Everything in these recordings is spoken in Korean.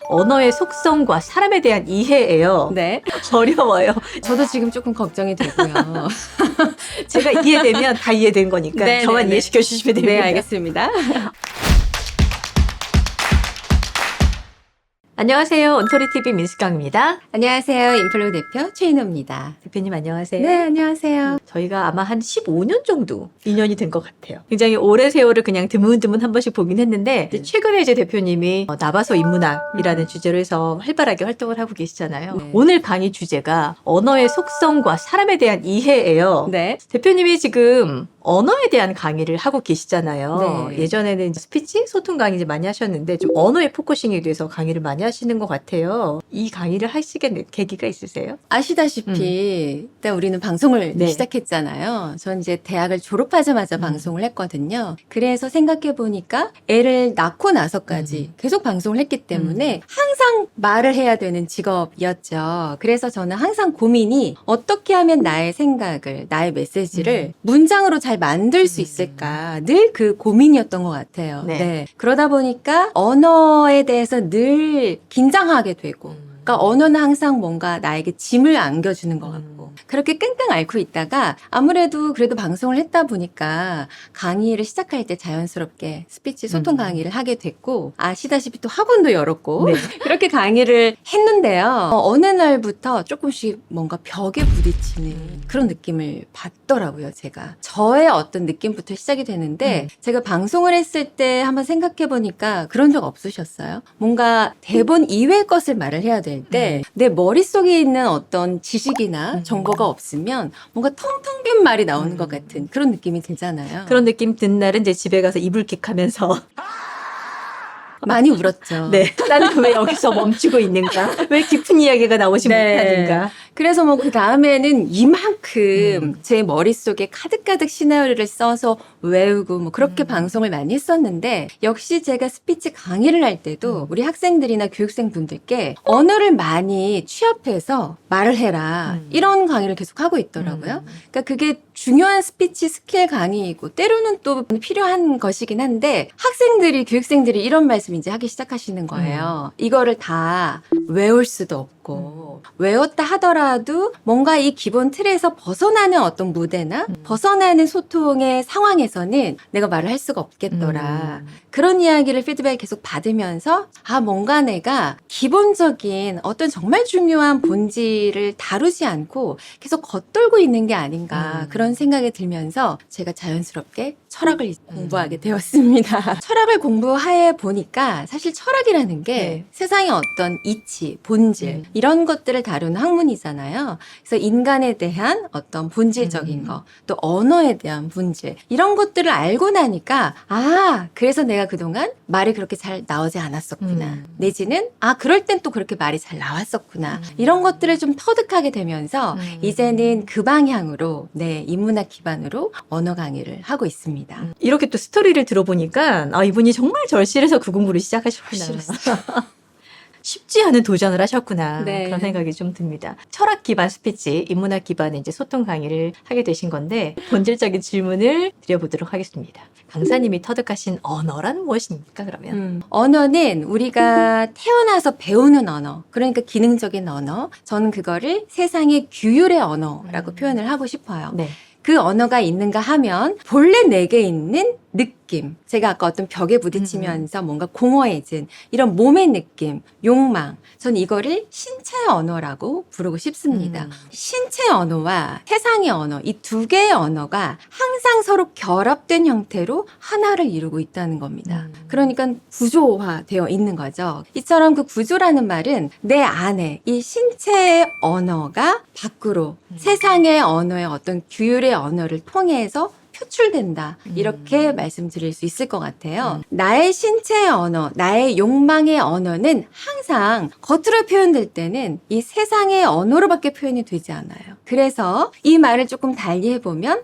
언어의 속성과 사람에 대한 이해예요. 네. 어려워요. 저도 지금 조금 걱정이 되고요. 제가 이해되면 다 이해된 거니까 네, 저만 네, 네. 이해시켜 주시면 됩니다. 네, 알겠습니다. 안녕하세요. 온토리TV 민수경입니다. 안녕하세요. 인플로 대표 최인호입니다. 대표님 안녕하세요. 네, 안녕하세요. 저희가 아마 한 15년 정도 인연이 된 것 같아요. 굉장히 오래 세월을 그냥 드문드문 한 번씩 보긴 했는데 최근에 이제 대표님이 나봐서 인문학이라는 주제로 해서 활발하게 활동을 하고 계시잖아요. 네. 오늘 강의 주제가 언어의 속성과 사람에 대한 이해예요. 네. 대표님이 지금 언어에 대한 강의를 하고 계시잖아요. 네. 예전에는 스피치, 소통 강의 이제 많이 하셨는데 좀 언어에 포커싱에 대해서 강의를 많이 하시는 것 같아요. 이 강의를 하시게 된 계기가 있으세요? 아시다시피 일단 우리는 방송을 네. 시작했잖아요. 전 이제 대학을 졸업하자마자 방송을 했거든요. 그래서 생각해 보니까 애를 낳고 나서까지 계속 방송을 했기 때문에 항상 말을 해야 되는 직업이었죠. 그래서 저는 항상 고민이 어떻게 하면 나의 생각을, 나의 메시지를 문장으로 잘 만들 수 있을까 늘 그 고민이었던 것 같아요. 네. 네. 그러다 보니까 언어에 대해서 늘 긴장하게 되고 그러니까 언어는 항상 뭔가 나에게 짐을 안겨주는 것 같고 그렇게 끙끙 앓고 있다가 아무래도 그래도 방송을 했다 보니까 강의를 시작할 때 자연스럽게 스피치 소통 강의를 하게 됐고 아시다시피 또 학원도 열었고 네. 그렇게 강의를 했는데요. 어느 날부터 조금씩 뭔가 벽에 부딪히는 그런 느낌을 받더라고요, 제가. 저의 어떤 느낌부터 시작이 되는데 제가 방송을 했을 때 한번 생각해 보니까 그런 적 없으셨어요? 뭔가 대본 이외의 것을 말을 해야 될 때 내 머릿속에 있는 어떤 지식이나 정보가 없으면 뭔가 텅텅 빈 말이 나오는 것 같은 그런 느낌이 들잖아요. 그런 느낌 든 날은 이제 집에 가서 이불킥 하면서 많이 울었죠. 네. 나는 왜 여기서 멈추고 있는가? 왜 깊은 이야기가 나오지 못하는가? 그래서 뭐 그 다음에는 이만큼 제 머릿속에 가득가득 시나리오를 써서 외우고 뭐 그렇게 방송을 많이 했었는데 역시 제가 스피치 강의를 할 때도 우리 학생들이나 교육생 분들께 언어를 많이 취합해서 말을 해라 이런 강의를 계속 하고 있더라고요. 그러니까 그게 중요한 스피치 스킬 강의이고 때로는 또 필요한 것이긴 한데 학생들이 교육생들이 이런 말씀 이제 하기 시작하시는 거예요. 이거를 다 외울 수도 없고 외웠다 하더라도 뭔가 이 기본 틀에서 벗어나는 어떤 무대나 벗어나는 소통의 상황에서는 내가 말을 할 수가 없겠더라. 그런 이야기를 피드백을 계속 받으면서 뭔가 내가 기본적인 어떤 정말 중요한 본질을 다루지 않고 계속 겉돌고 있는 게 아닌가 그런 생각이 들면서 제가 자연스럽게 철학을 공부하게 되었습니다. 철학을 공부해 보니까 사실 철학이라는 게 세상의 어떤 이치, 본질 이런 것들을 다루는 학문이잖아요. 그래서 인간에 대한 어떤 본질적인 거, 또 언어에 대한 본질 이런 것들을 알고 나니까 그래서 내가 그동안 말이 그렇게 잘 나오지 않았었구나. 내지는 그럴 땐 또 그렇게 말이 잘 나왔었구나. 이런 것들을 좀 터득하게 되면서 이제는 그 방향으로 인문학 기반으로 언어 강의를 하고 있습니다. 이렇게 또 스토리를 들어보니까 이분이 정말 절실해서 그 공부를 시작하셨구나. 쉽지 않은 도전을 하셨구나. 네. 그런 생각이 좀 듭니다. 철학 기반 스피치, 인문학 기반의 이제 소통 강의를 하게 되신 건데 본질적인 질문을 드려보도록 하겠습니다. 강사님이 터득하신 언어란 무엇입니까, 그러면? 언어는 우리가 태어나서 배우는 언어, 그러니까 기능적인 언어. 저는 그거를 세상의 규율의 언어라고 표현을 하고 싶어요. 네. 그 언어가 있는가 하면 본래 내게 있는 느낌, 제가 아까 어떤 벽에 부딪히면서 뭔가 공허해진 이런 몸의 느낌, 욕망, 전 이거를 신체의 언어라고 부르고 싶습니다. 신체 언어와 세상의 언어, 이 두 개의 언어가 항상 서로 결합된 형태로 하나를 이루고 있다는 겁니다. 그러니까 구조화되어 있는 거죠. 이처럼 그 구조라는 말은 내 안에 이 신체의 언어가 밖으로 세상의 언어의 어떤 규율의 언어를 통해서 표출된다. 이렇게 말씀드릴 수 있을 것 같아요. 나의 신체의 언어, 나의 욕망의 언어는 항상 겉으로 표현될 때는 이 세상의 언어로밖에 표현이 되지 않아요. 그래서 이 말을 조금 달리 해보면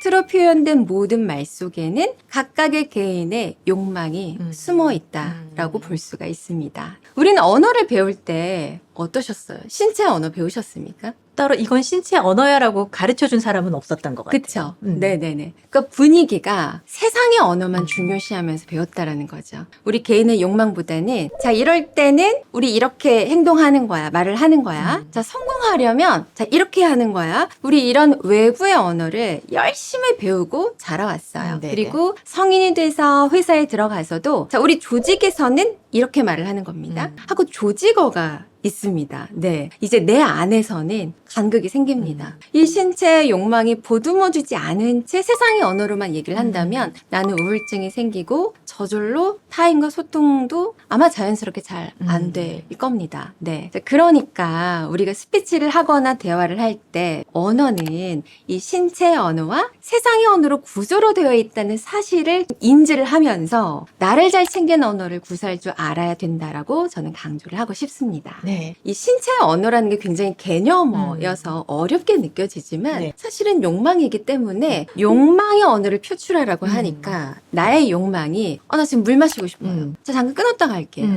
겉으로 표현된 모든 말 속에는 각각의 개인의 욕망이 숨어 있다라고 볼 수가 있습니다. 우리는 언어를 배울 때 어떠셨어요? 신체 언어 배우셨습니까? 따로 이건 신체 언어야라고 가르쳐 준 사람은 없었던 것 같아요. 그쵸. 네네네. 그러니까 분위기가 세상의 언어만 중요시하면서 배웠다라는 거죠. 우리 개인의 욕망보다는 자, 이럴 때는 우리 이렇게 행동하는 거야. 말을 하는 거야. 자, 성공하려면 자, 이렇게 하는 거야. 우리 이런 외부의 언어를 열심히 배우고 자라왔어요. 네네. 그리고 성인이 돼서 회사에 들어가서도 자, 우리 조직에서는 이렇게 말을 하는 겁니다. 하고 조직어가 있습니다. 네. 이제 내 안에서는 간극이 생깁니다. 이 신체의 욕망이 보듬어주지 않은 채 세상의 언어로만 얘기를 한다면 나는 우울증이 생기고 저절로 타인과 소통도 아마 자연스럽게 잘 안 될 겁니다. 네. 그러니까 우리가 스피치를 하거나 대화를 할 때 언어는 이 신체의 언어와 세상의 언어로 구조로 되어 있다는 사실을 인지를 하면서 나를 잘 챙기는 언어를 구사할 줄 알아야 된다라고 저는 강조를 하고 싶습니다. 네. 이 신체의 언어라는 게 굉장히 개념어여서 어렵게 느껴지지만 네. 사실은 욕망이기 때문에 욕망의 언어를 표출하라고 하니까 나의 욕망이 나 지금 물 마시고 싶어요. 자, 잠깐 끊었다 갈게요.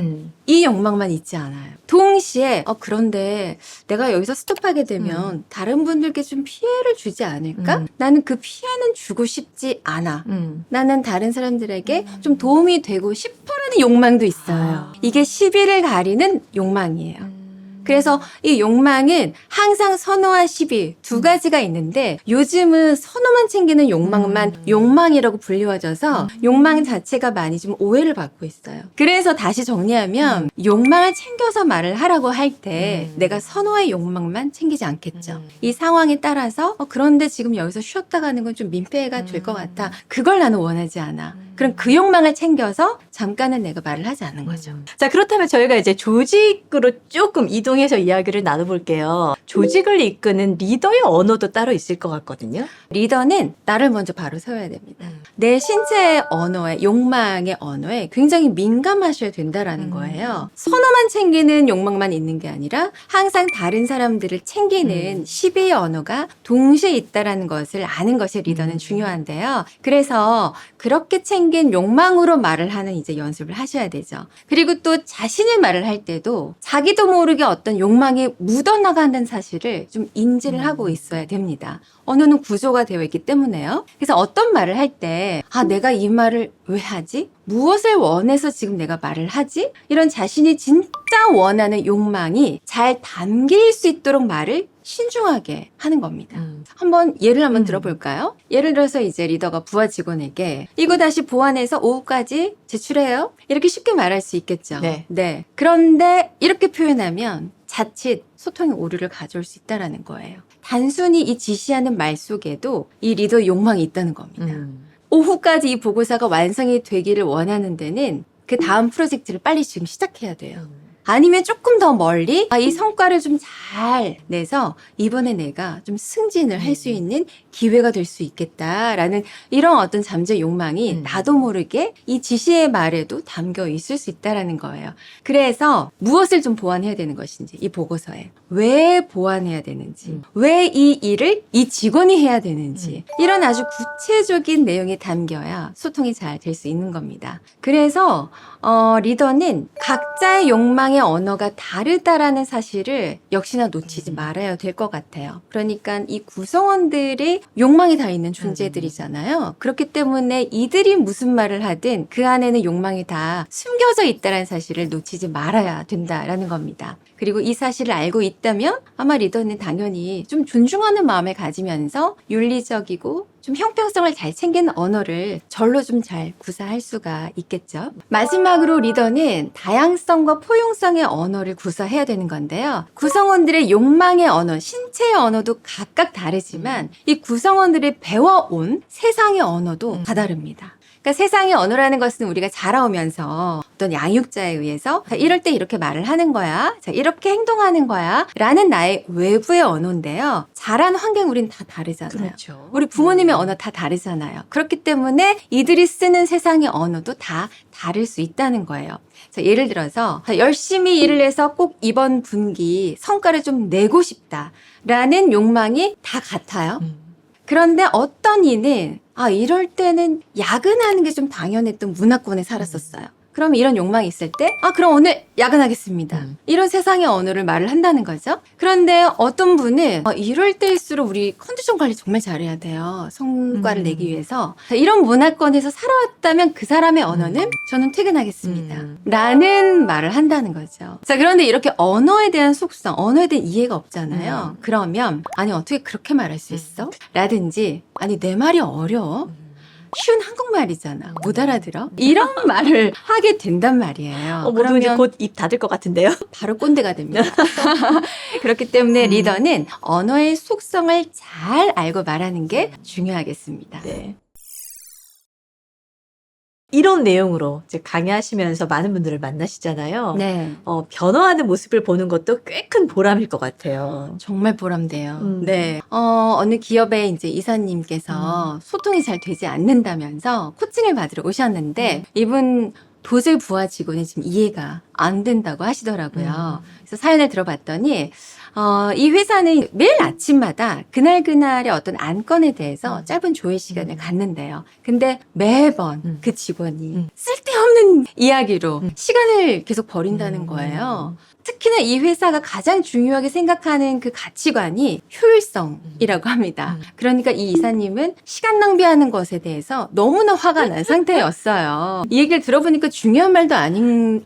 이 욕망만 있지 않아요. 동시에 그런데 내가 여기서 스톱하게 되면 다른 분들께 좀 피해를 주지 않을까? 나는 그 피해는 주고 싶지 않아. 나는 다른 사람들에게 좀 도움이 되고 싶어라는 욕망도 있어요. 이게 시비를 가리는 욕망이에요. 그래서 이 욕망은 항상 선호와 시비 두 가지가 있는데 요즘은 선호만 챙기는 욕망만 욕망이라고 불리워져서 욕망 자체가 많이 좀 오해를 받고 있어요. 그래서 다시 정리하면 욕망을 챙겨서 말을 하라고 할 때 내가 선호의 욕망만 챙기지 않겠죠. 이 상황에 따라서 그런데 지금 여기서 쉬었다 가는 건 좀 민폐가 될 것 같아. 그걸 나는 원하지 않아. 그럼 그 욕망을 챙겨서 잠깐은 내가 말을 하지 않는 거죠. 자, 그렇다면 저희가 이제 조직으로 조금 이동해서 이야기를 나눠볼게요. 조직을 이끄는 리더의 언어도 따로 있을 것 같거든요. 리더는 나를 먼저 바로 세워야 됩니다. 내 신체의 언어에, 욕망의 언어에 굉장히 민감하셔야 된다라는 거예요. 선호만 챙기는 욕망만 있는 게 아니라 항상 다른 사람들을 챙기는 시비의 언어가 동시에 있다라는 것을 아는 것이 리더는 중요한데요. 그래서 그렇게 챙긴 욕망으로 말을 하는 이제 연습을 하셔야 되죠. 그리고 또 자신의 말을 할 때도 자기도 모르게 어떤 욕망이 묻어나간다는 사실을 좀 인지를 하고 있어야 됩니다. 언어는 구조가 되어 있기 때문에요. 그래서 어떤 말을 할 때, 내가 이 말을 왜 하지? 무엇을 원해서 지금 내가 말을 하지? 이런 자신이 진짜 원하는 욕망이 잘 담길 수 있도록 말을 신중하게 하는 겁니다. 한번 예를 한번 들어볼까요? 예를 들어서 이제 리더가 부하 직원에게 이거 다시 보완해서 오후까지 제출해요. 이렇게 쉽게 말할 수 있겠죠. 네. 그런데 이렇게 표현하면 자칫 소통의 오류를 가져올 수 있다는 거예요. 단순히 이 지시하는 말 속에도 이 리더의 욕망이 있다는 겁니다. 오후까지 이 보고서가 완성이 되기를 원하는 데는 그 다음 프로젝트를 빨리 지금 시작해야 돼요. 아니면 조금 더 멀리 이 성과를 좀 잘 내서 이번에 내가 좀 승진을 할 수 있는 기회가 될 수 있겠다라는 이런 어떤 잠재 욕망이 나도 모르게 이 지시의 말에도 담겨 있을 수 있다라는 거예요. 그래서 무엇을 좀 보완해야 되는 것인지 이 보고서에 왜 보완해야 되는지 왜 이 일을 이 직원이 해야 되는지 이런 아주 구체적인 내용이 담겨야 소통이 잘 될 수 있는 겁니다. 그래서 리더는 각자의 욕망의 언어가 다르다라는 사실을 역시나 놓치지 말아야 될 것 같아요. 그러니까 이 구성원들의 욕망이 다 있는 존재들이잖아요. 그렇기 때문에 이들이 무슨 말을 하든 그 안에는 욕망이 다 숨겨져 있다는 사실을 놓치지 말아야 된다라는 겁니다. 그리고 이 사실을 알고 있다면 아마 리더는 당연히 좀 존중하는 마음을 가지면서 윤리적이고 좀 형평성을 잘 챙기는 언어를 절로 좀 잘 구사할 수가 있겠죠. 마지막으로 리더는 다양성과 포용성의 언어를 구사해야 되는 건데요. 구성원들의 욕망의 언어, 신체의 언어도 각각 다르지만 이 구성원들이 배워온 세상의 언어도 다 다릅니다. 그러니까 세상의 언어라는 것은 우리가 자라오면서 어떤 양육자에 의해서 자, 이럴 때 이렇게 말을 하는 거야. 자, 이렇게 행동하는 거야. 라는 나의 외부의 언어인데요. 자란 환경 우린 다 다르잖아요. 그렇죠. 우리 부모님의 언어 다 다르잖아요. 그렇기 때문에 이들이 쓰는 세상의 언어도 다 다를 수 있다는 거예요. 자, 예를 들어서 열심히 일을 해서 꼭 이번 분기 성과를 좀 내고 싶다라는 욕망이 다 같아요. 그런데 어떤 이는 이럴 때는 야근하는 게 좀 당연했던 문화권에 살았었어요. 그럼 이런 욕망이 있을 때, 그럼 오늘 야근하겠습니다. 이런 세상의 언어를 말을 한다는 거죠. 그런데 어떤 분은 이럴 때일수록 우리 컨디션 관리 정말 잘해야 돼요. 성과를 내기 위해서. 자, 이런 문화권에서 살아왔다면 그 사람의 언어는 저는 퇴근하겠습니다. 라는 말을 한다는 거죠. 자, 그런데 이렇게 언어에 대한 속성, 언어에 대한 이해가 없잖아요. 그러면 아니 어떻게 그렇게 말할 수 있어? 라든지 아니 내 말이 어려워? 쉬운 한국말이잖아. 못 알아들어? 이런 말을 하게 된단 말이에요. 모두 이제 곧 입 닫을 것 같은데요. 바로 꼰대가 됩니다. 그렇기 때문에 리더는 언어의 속성을 잘 알고 말하는 게 중요하겠습니다. 네. 이런 내용으로 이제 강의하시면서 많은 분들을 만나시잖아요. 네. 변화하는 모습을 보는 것도 꽤 큰 보람일 것 같아요. 정말 보람돼요. 네. 어느 기업의 이제 이사님께서 소통이 잘 되지 않는다면서 코칭을 받으러 오셨는데 이분 도저히 부하 직원이 지금 이해가 안 된다고 하시더라고요. 그래서 사연을 들어봤더니 이 회사는 매일 아침마다 그날그날의 어떤 안건에 대해서 짧은 조회 시간을 갖는데요. 근데 매번 그 직원이 쓸데없는 이야기로 시간을 계속 버린다는 거예요. 특히나 이 회사가 가장 중요하게 생각하는 그 가치관이 효율성이라고 합니다. 그러니까 이 이사님은 시간 낭비하는 것에 대해서 너무나 화가 난 상태였어요. 이 얘기를 들어보니까 중요한 말도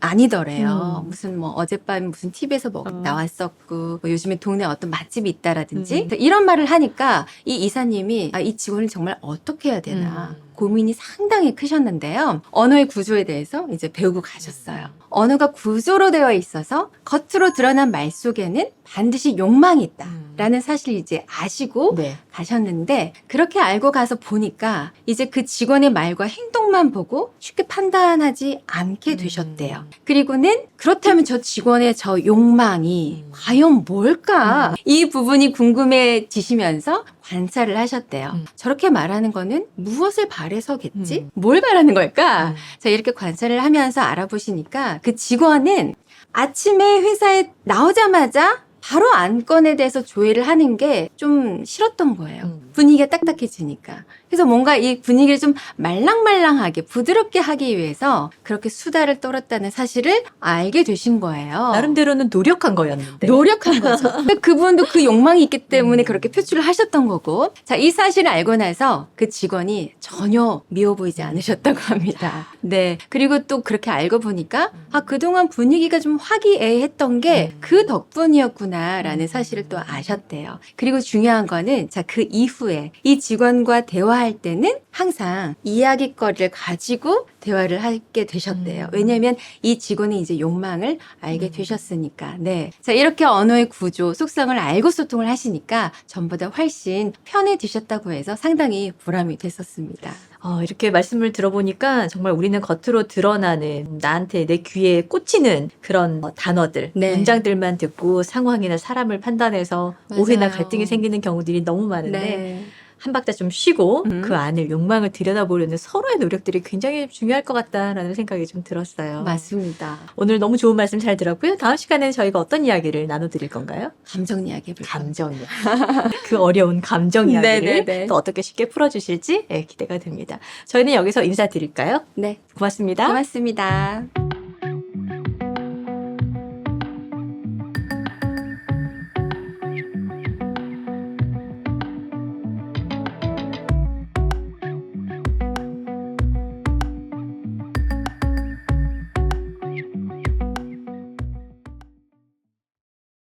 아니더래요. 무슨 뭐 어젯밤 무슨 TV에서 나왔었고 뭐 요즘에 동네 어떤 맛집이 있다라든지 이런 말을 하니까 이 이사님이 이 직원을 정말 어떻게 해야 되나 고민이 상당히 크셨는데요. 언어의 구조에 대해서 이제 배우고 가셨어요. 언어가 구조로 되어 있어서 겉으로 드러난 말 속에는 반드시 욕망이 있다라는 사실을 이제 아시고 네. 가셨는데 그렇게 알고 가서 보니까 이제 그 직원의 말과 행동만 보고 쉽게 판단하지 않게 되셨대요. 그리고는 그렇다면 저 직원의 저 욕망이 과연 뭘까? 이 부분이 궁금해지시면서 관찰을 하셨대요. 저렇게 말하는 거는 무엇을 바래서겠지? 뭘 바라는 걸까? 자, 이렇게 관찰을 하면서 알아보시니까 그 직원은 아침에 회사에 나오자마자 바로 안건에 대해서 조회를 하는 게 좀 싫었던 거예요. 분위기가 딱딱해지니까. 그래서 뭔가 이 분위기를 좀 말랑말랑하게 부드럽게 하기 위해서 그렇게 수다를 떨었다는 사실을 알게 되신 거예요. 나름대로는 노력한 거였는데. 노력한 거죠. 근데 그분도 그 욕망이 있기 때문에 그렇게 표출을 하셨던 거고. 자, 이 사실을 알고 나서 그 직원이 전혀 미워 보이지 않으셨다고 합니다. 네. 그리고 또 그렇게 알고 보니까 그동안 분위기가 좀 화기애애했던 게 그 덕분이었구나라는 사실을 또 아셨대요. 그리고 중요한 거는 자, 그 이후에 이 직원과 대화할 때는 항상 이야기거리를 가지고 대화를 하게 되셨대요. 왜냐하면 이 직원이 이제 욕망을 알게 되셨으니까. 네. 자, 이렇게 언어의 구조, 속성을 알고 소통을 하시니까 전보다 훨씬 편해지셨다고 해서 상당히 보람이 됐었습니다. 이렇게 말씀을 들어보니까 정말 우리는 겉으로 드러나는 나한테 내 귀에 꽂히는 그런 단어들, 네. 문장들만 듣고 상황이나 사람을 판단해서 오해나 맞아요. 갈등이 생기는 경우들이 너무 많은데 네. 한 박자 좀 쉬고 그 안을 욕망을 들여다보려는 서로의 노력들이 굉장히 중요할 것 같다라는 생각이 좀 들었어요. 맞습니다. 오늘 너무 좋은 말씀 잘 들었고요. 다음 시간에는 저희가 어떤 이야기를 나눠드릴 건가요? 감정 이야기 해볼까요? 감정 이야기. 그 어려운 감정 이야기를 네네네. 또 어떻게 쉽게 풀어주실지 기대가 됩니다. 저희는 여기서 인사드릴까요? 네. 고맙습니다. 고맙습니다.